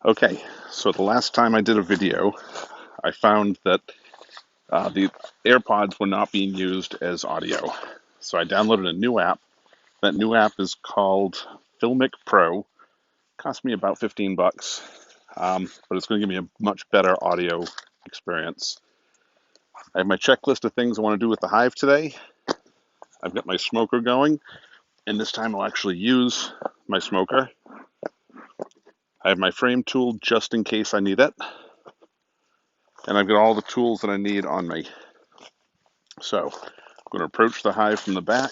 Okay, so the last time I did a video, I found that the AirPods were not being used as audio. So I downloaded a new app. That new app is called Filmic Pro. Cost me about 15 bucks, but it's going to give me a much better audio experience. I have my checklist of things I want to do with the hive today. I've got my smoker going, and this time I'll actually use my smoker. I have my frame tool just in case I need it, and I've got all the tools that I need on me. So I'm going to approach the hive from the back.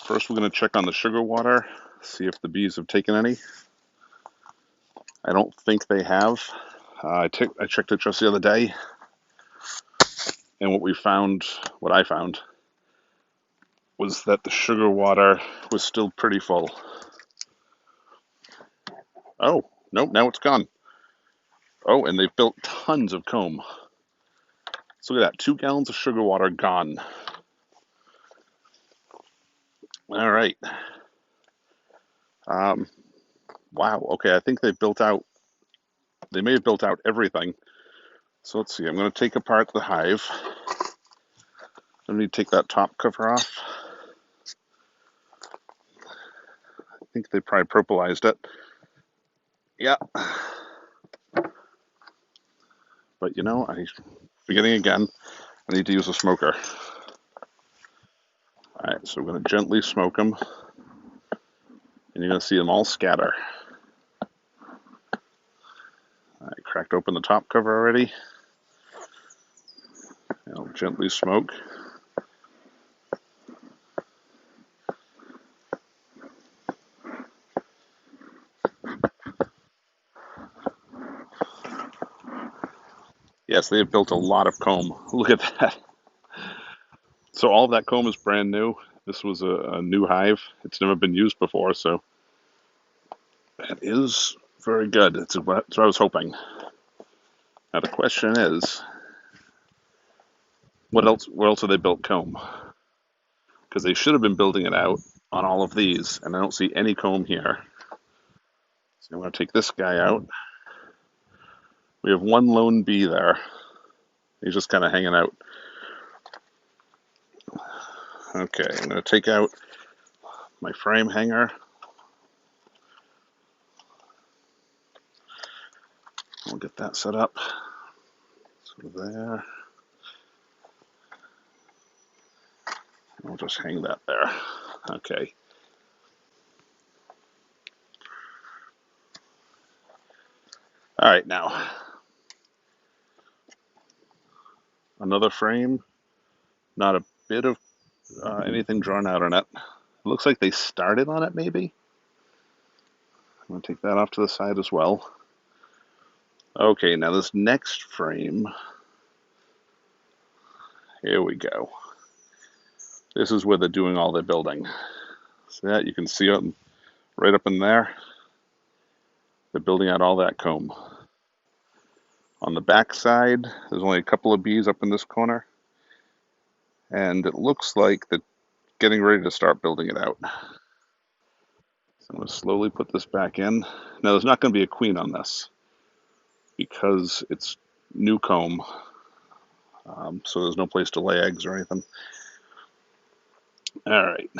First, we're going to check on the sugar water, see if the bees have taken any. I don't think they have. I checked it just the other day, and what I found, was that the sugar water was still pretty full. Oh, nope, now it's gone. Oh, and they've built tons of comb. So look at that, 2 gallons of sugar water gone. All right. Wow, okay, I think they may have built out everything. So let's see, I'm going to take apart the hive. I need to take that top cover off. I think they probably propylized it. Yeah. But I'm forgetting again, I need to use a smoker. All right, so we're going to gently smoke them, and you're going to see them all scatter. I cracked open the top cover already. I'll gently smoke. Yes, they have built a lot of comb. Look at that. So all of that comb is brand new. This was a new hive. It's never been used before, so that is very good. That's what I was hoping. Now the question is, what else? Where else have they built comb? Because they should have been building it out on all of these, and I don't see any comb here. So I'm going to take this guy out. We have one lone bee there. He's just kind of hanging out. Okay, I'm going to take out my frame hanger. We'll get that set up. So there. I'll just hang that there. Okay. All right, now another frame. Not a bit of anything drawn out on it. It looks like they started on it, maybe. I'm going to take that off to the side as well. Okay, now this next frame. Here we go. This is where they're doing all their building. See that? You can see it right up in there. They're building out all that comb. On the back side, there's only a couple of bees up in this corner. And it looks like they're getting ready to start building it out. So I'm going to slowly put this back in. Now, there's not going to be a queen on this because it's new comb. So there's no place to lay eggs or anything. All right.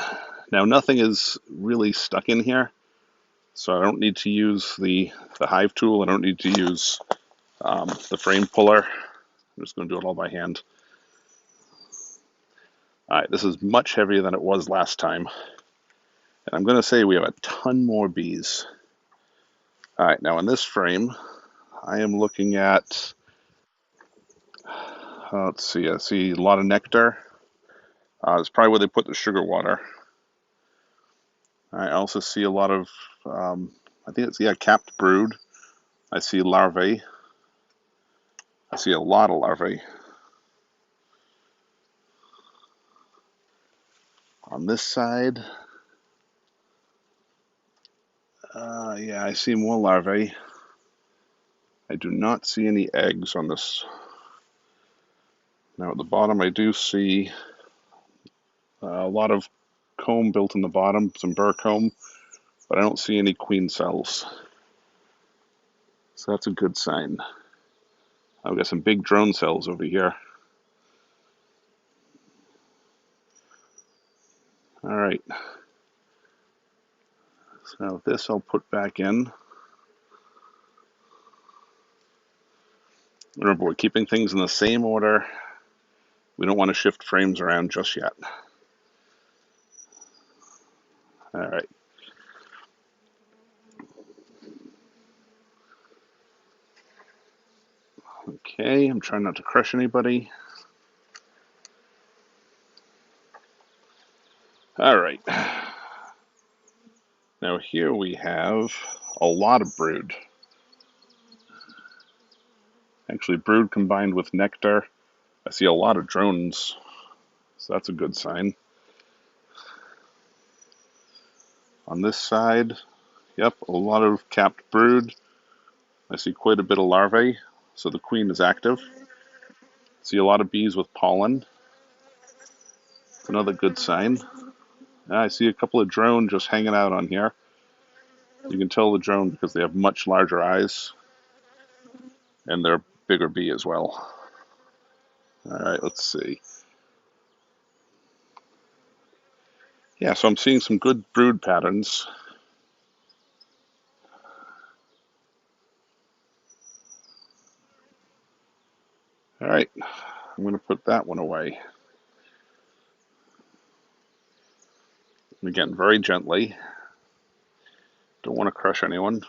Now, nothing is really stuck in here. So I don't need to use the hive tool. I don't need to use the frame puller. I'm just going to do it all by hand. All right, this is much heavier than it was last time. And I'm going to say we have a ton more bees. All right, now in this frame, I am looking at, let's see, I see a lot of nectar. It's probably where they put the sugar water. I also see a lot of, I think it's, capped brood. I see larvae. I see a lot of larvae. On this side, yeah, I see more larvae. I do not see any eggs on this. Now at the bottom, I do see a lot of comb built in the bottom, some burr comb, but I don't see any queen cells. So that's a good sign. I've got some big drone cells over here. All right. So this I'll put back in. Remember, we're keeping things in the same order. We don't want to shift frames around just yet. All right. Okay, I'm trying not to crush anybody. All right. Now here we have a lot of brood. Actually, brood combined with nectar. I see a lot of drones, so that's a good sign. On this side, yep, a lot of capped brood. I see quite a bit of larvae, so the queen is active. See a lot of bees with pollen. It's another good sign. I see a couple of drone just hanging out on here. You can tell the drone because they have much larger eyes, and they're bigger bee as well. All right, let's see. Yeah, so I'm seeing some good brood patterns. All right, I'm going to put that one away. And again, very gently. Don't want to crush anyone.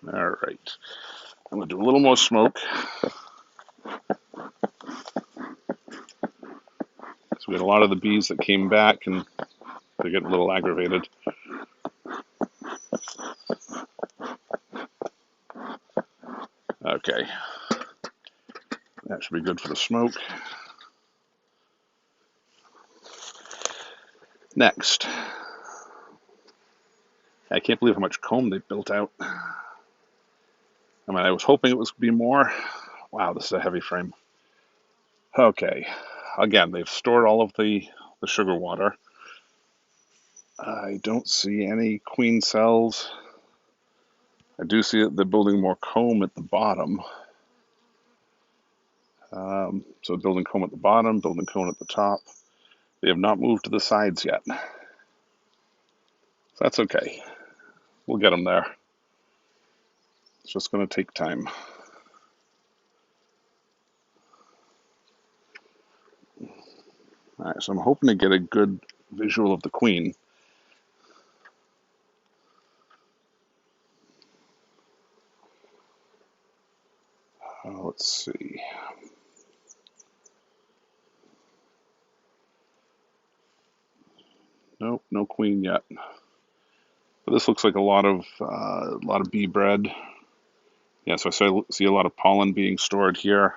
All right, I'm going to do a little more smoke. So we got a lot of the bees that came back, and they get a little aggravated. Okay, that should be good for the smoke. Next, I can't believe how much comb they built out. I mean, I was hoping it was going to be more. Wow, this is a heavy frame. Okay, again, they've stored all of the sugar water. I don't see any queen cells. I do see that they're building more comb at the bottom. So building comb at the bottom, building comb at the top. They have not moved to the sides yet. So that's okay. We'll get them there. It's just going to take time. All right, so I'm hoping to get a good visual of the queen. Let's see. Nope, no queen yet. But this looks like a lot of bee bread. Yeah, so I see a lot of pollen being stored here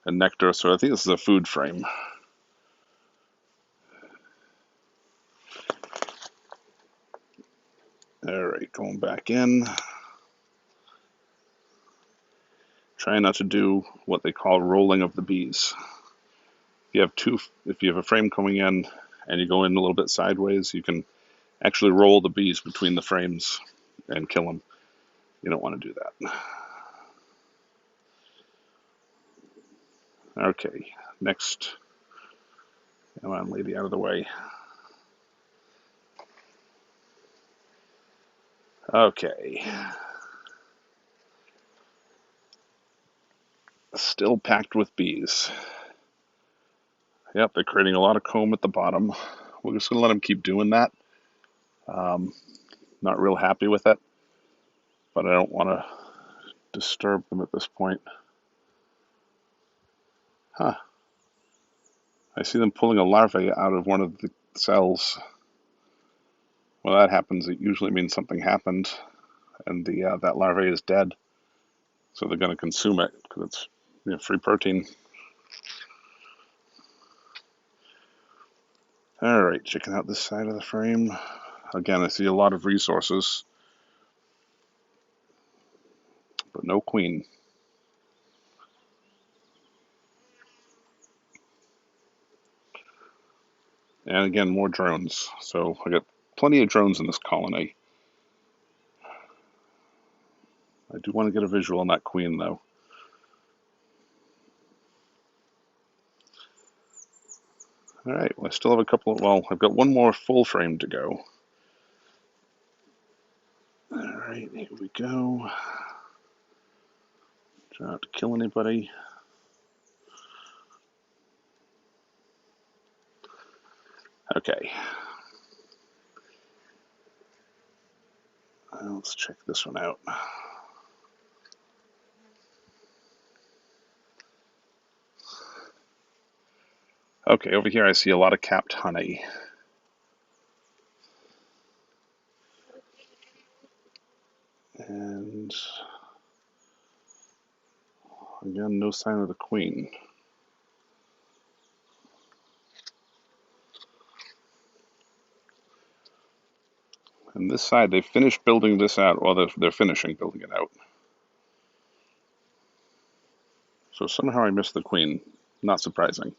and nectar. So I think this is a food frame. All right, going back in. Trying not to do what they call rolling of the bees. If you have a frame coming in and you go in a little bit sideways, you can actually roll the bees between the frames and kill them. You don't want to do that. Okay, next. Come on, lady, out of the way. Okay. Still packed with bees. Yep, they're creating a lot of comb at the bottom. We're just going to let them keep doing that. Not real happy with it, but I don't want to disturb them at this point. Huh. I see them pulling a larvae out of one of the cells. When that happens, it usually means something happened, and that larvae is dead. So they're going to consume it because it's free protein. All right, checking out this side of the frame. Again, I see a lot of resources, but no queen. And again, more drones. So I got plenty of drones in this colony. I do want to get a visual on that queen, though. All right, well, I still have a couple of, well, I've got one more full frame to go. All right, here we go. Try not to kill anybody. Okay. Let's check this one out. Okay, over here I see a lot of capped honey. And again, no sign of the queen. And this side, they finished building this out, or they're finishing building it out. So somehow I missed the queen. Not surprising.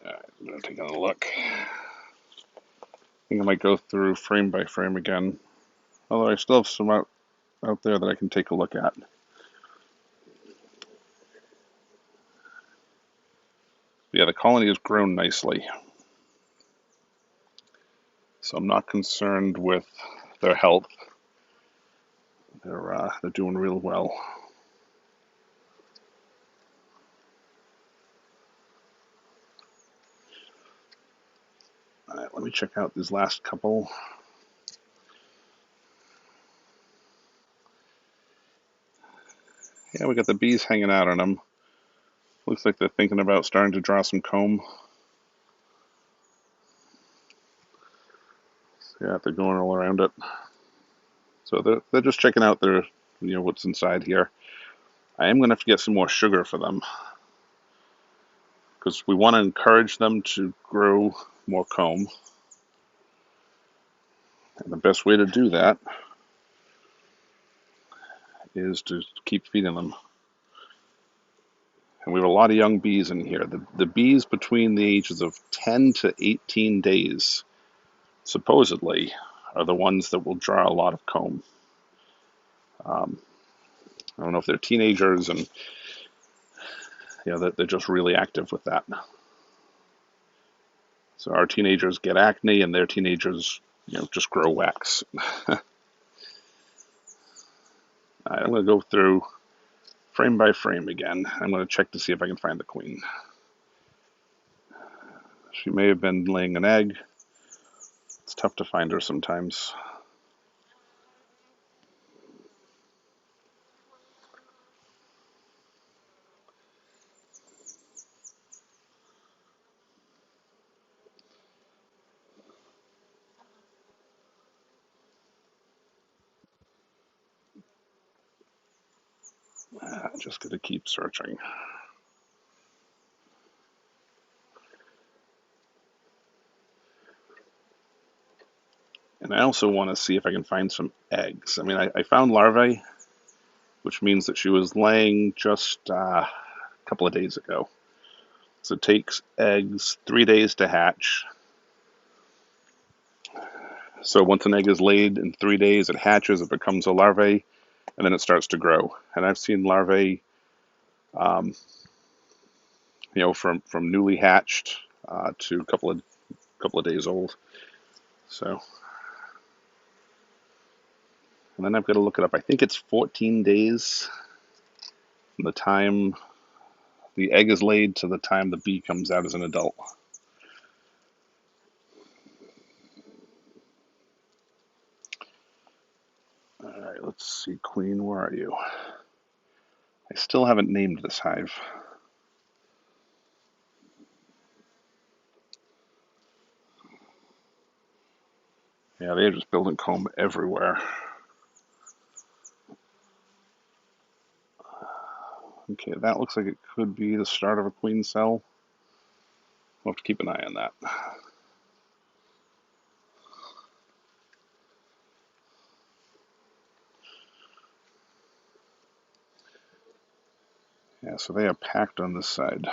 All right, I'm going to take another look. I think I might go through frame by frame again. Although I still have some out there that I can take a look at. Yeah, the colony has grown nicely. So I'm not concerned with their health. They're doing real well. All right, let me check out these last couple. Yeah, we got the bees hanging out on them. Looks like they're thinking about starting to draw some comb. Yeah, they're going all around it. So they're just checking out their, what's inside here. I am going to have to get some more sugar for them because we want to encourage them to grow more comb. And the best way to do that is to keep feeding them. And we have a lot of young bees in here. The bees between the ages of 10 to 18 days, supposedly, are the ones that will draw a lot of comb. I don't know if they're teenagers and they're just really active with that. So our teenagers get acne and their teenagers, just grow wax. All right, I'm going to go through frame by frame again. I'm going to check to see if I can find the queen. She may have been laying an egg. It's tough to find her sometimes. Just going to keep searching. And I also want to see if I can find some eggs. I mean, I found larvae, which means that she was laying just a couple of days ago. So it takes eggs 3 days to hatch. So once an egg is laid in 3 days, it hatches, it becomes a larvae, and then it starts to grow. And I've seen larvae, from newly hatched to a couple of days old. So, and then I've got to look it up. I think it's 14 days from the time the egg is laid to the time the bee comes out as an adult. All right, let's see, Queen, where are you? I still haven't named this hive. Yeah, they're just building comb everywhere. Okay, that looks like it could be the start of a queen cell. We'll have to keep an eye on that. Yeah, so they are packed on this side.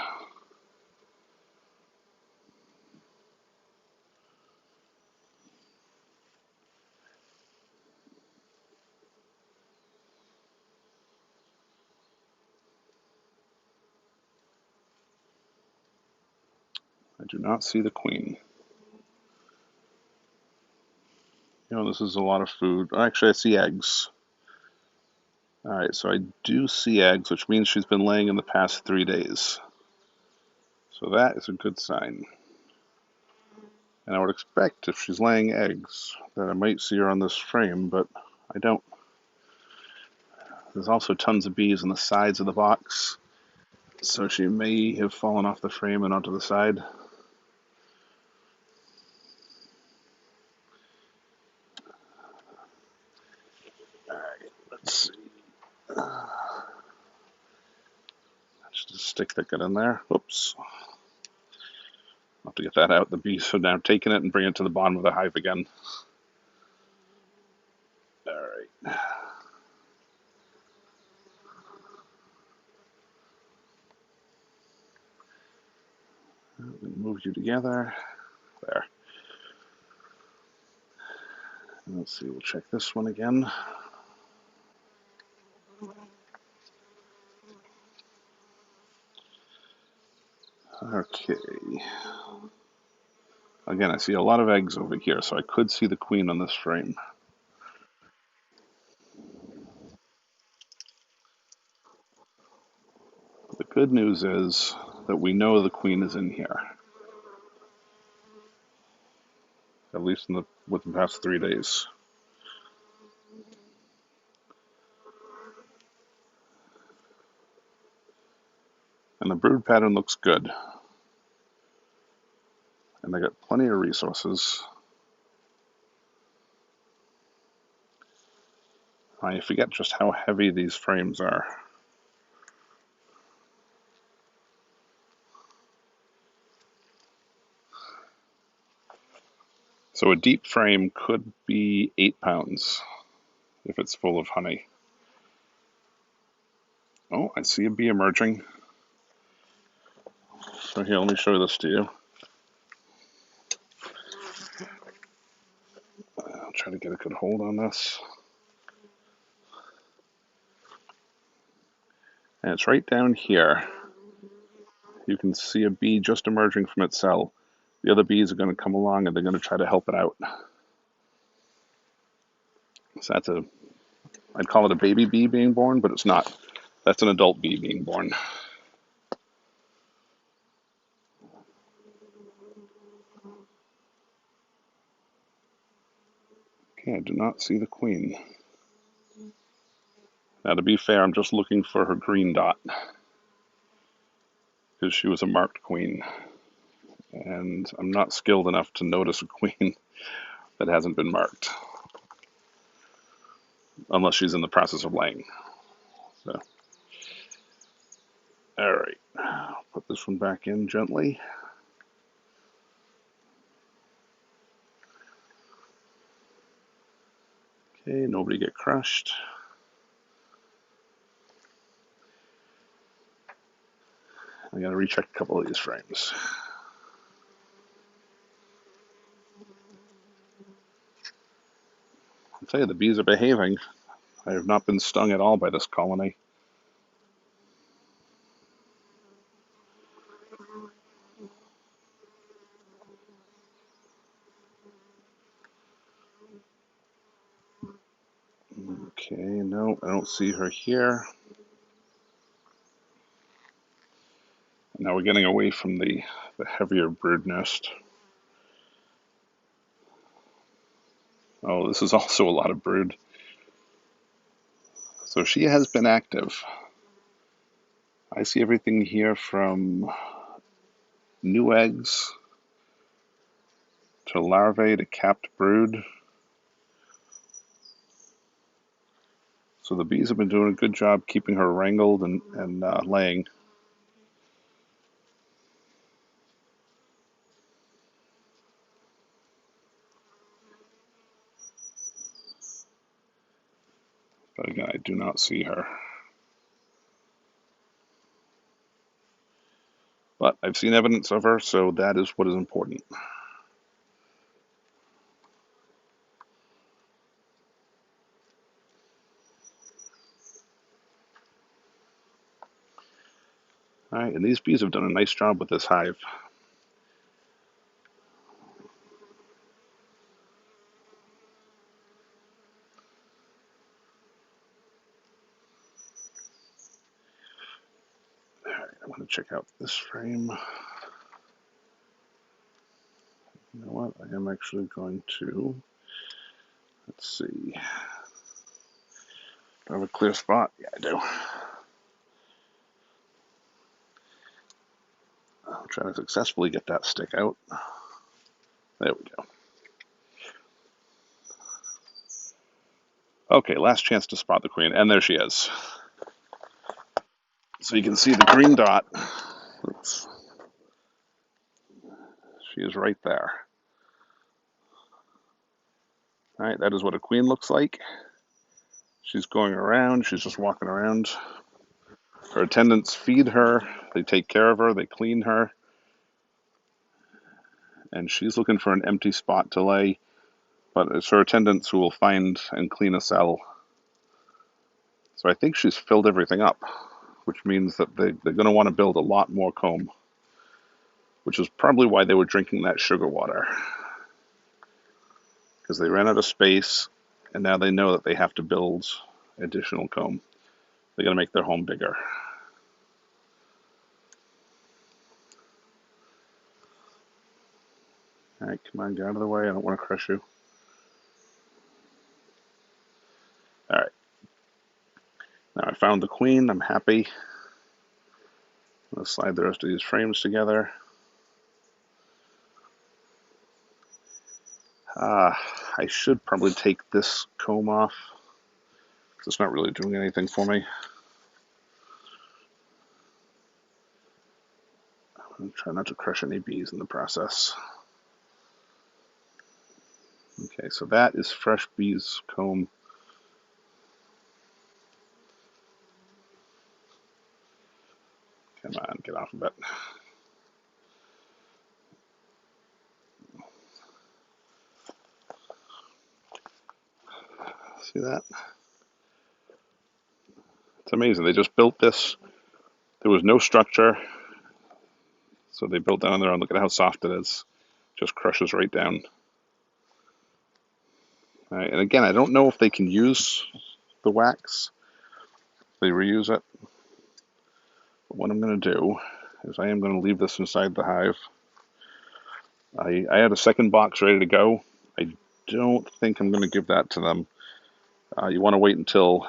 I do not see the queen. You know, this is a lot of food. Actually, I see eggs. All right, so I do see eggs, which means she's been laying in the past 3 days. So that is a good sign. And I would expect if she's laying eggs that I might see her on this frame, but I don't. There's also tons of bees on the sides of the box, so she may have fallen off the frame and onto the side. All right, let's see. Just a stick that got in there. Whoops. I'll have to get that out. The bees are now taking it and bring it to the bottom of the hive again. All right. Move you together. There. Let's see, we'll check this one again. Okay. Again, I see a lot of eggs over here, so I could see the queen on this frame. The good news is that we know the queen is in here, at least within the past 3 days. And the brood pattern looks good. And they got plenty of resources. I forget just how heavy these frames are. So a deep frame could be 8 pounds if it's full of honey. Oh, I see a bee emerging. So here, let me show this to you. I'll try to get a good hold on this. And it's right down here. You can see a bee just emerging from its cell. The other bees are going to come along and they're going to try to help it out. So I'd call it a baby bee being born, but it's not. That's an adult bee being born. Okay, I do not see the queen. Now, to be fair, I'm just looking for her green dot because she was a marked queen. And I'm not skilled enough to notice a queen that hasn't been marked, unless she's in the process of laying. So, all right, I'll put this one back in gently. Okay, nobody get crushed. I gotta recheck a couple of these frames. I'll tell you, the bees are behaving. I have not been stung at all by this colony. Okay, no, I don't see her here. Now we're getting away from the heavier brood nest. Oh, this is also a lot of brood. So she has been active. I see everything here from new eggs to larvae to capped brood. So the bees have been doing a good job keeping her wrangled and laying. But again, I do not see her. I've seen evidence of her, so that is what is important. All right, and these bees have done a nice job with this hive. All right, I want to check out this frame. You know what? I am actually going to, let's see. Do I have a clear spot? Yeah, I do. I'll try to successfully get that stick out. There we go. Okay, last chance to spot the queen, and there she is. So you can see the green dot. Oops. She is right there. All right, that is what a queen looks like. She's going around, she's just walking around. Her attendants feed her, they take care of her, they clean her, and she's looking for an empty spot to lay, but it's her attendants who will find and clean a cell. So I think she's filled everything up, which means that they're going to want to build a lot more comb, which is probably why they were drinking that sugar water, because they ran out of space, and now they know that they have to build additional comb. They're going to make their home bigger. All right, come on, get out of the way. I don't want to crush you. All right. Now I found the queen. I'm happy. I'm going to slide the rest of these frames together. I should probably take this comb off. It's not really doing anything for me. I'm going to try not to crush any bees in the process. Okay, so that is fresh bees comb. Come on, get off of it. See that? It's amazing. They just built this. There was no structure, so they built down there, and look at how soft it is. Just crushes right down. All right, and again, I don't know if they can use the wax. They reuse it. But what I'm going to do is I am going to leave this inside the hive. I had a second box ready to go. I don't think I'm going to give that to them. You want to wait until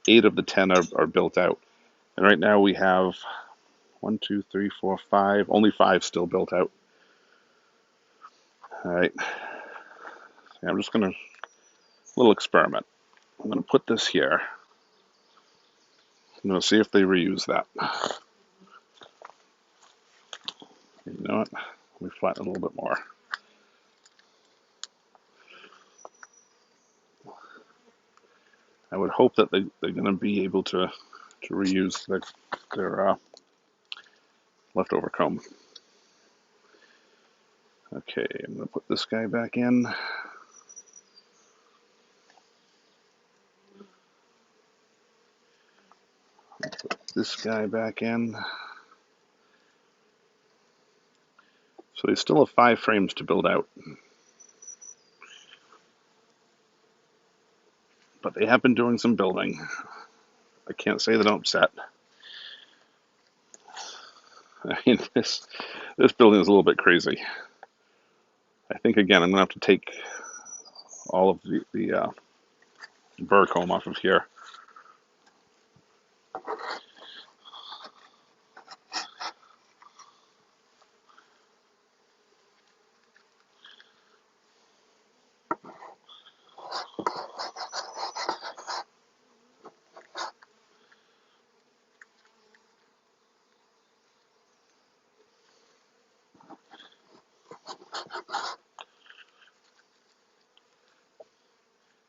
8 of the 10 are built out. And right now we have 1, 2, 3, 4, 5. Only 5 still built out. All right. I'm just going to, little experiment. I'm going to put this here. I'm going to see if they reuse that. You know what? Let me flatten it a little bit more. I would hope that they're going to be able to reuse their leftover comb. Okay, I'm going to put this guy back in. Put this guy back in. So they still have 5 frames to build out. But they have been doing some building. I can't say that I'm upset. I mean, this building is a little bit crazy. I think, again, I'm going to have to take all of the burr comb off of here.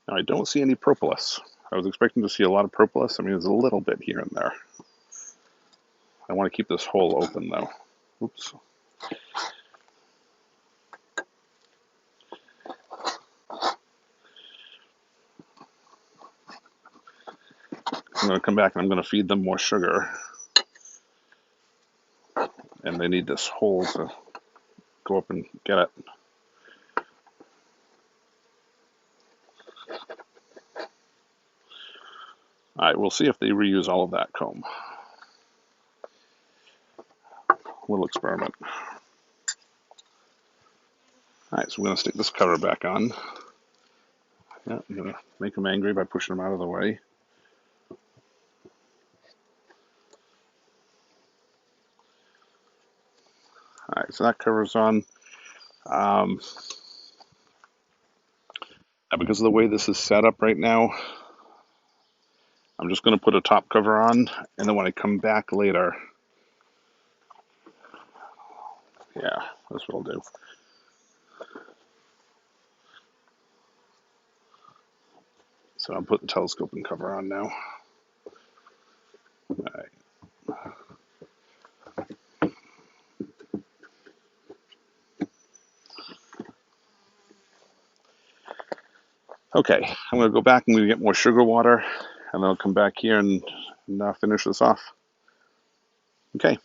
Now, I don't see any propolis. I was expecting to see a lot of propolis. I mean, there's a little bit here and there. I want to keep this hole open, though. Oops. I'm going to come back and I'm going to feed them more sugar. And they need this hole to go up and get it. All right, we'll see if they reuse all of that comb. Little experiment. All right, so we're going to stick this cover back on. Yeah, I'm going to make them angry by pushing them out of the way. All right, so that cover's on. And because of the way this is set up right now, I'm just going to put a top cover on, and then when I come back later, yeah, that's what I'll do. So I'm putting telescoping cover on now. All right. Okay, I'm going to go back and we get more sugar water, and then I'll come back here and finish this off. Okay.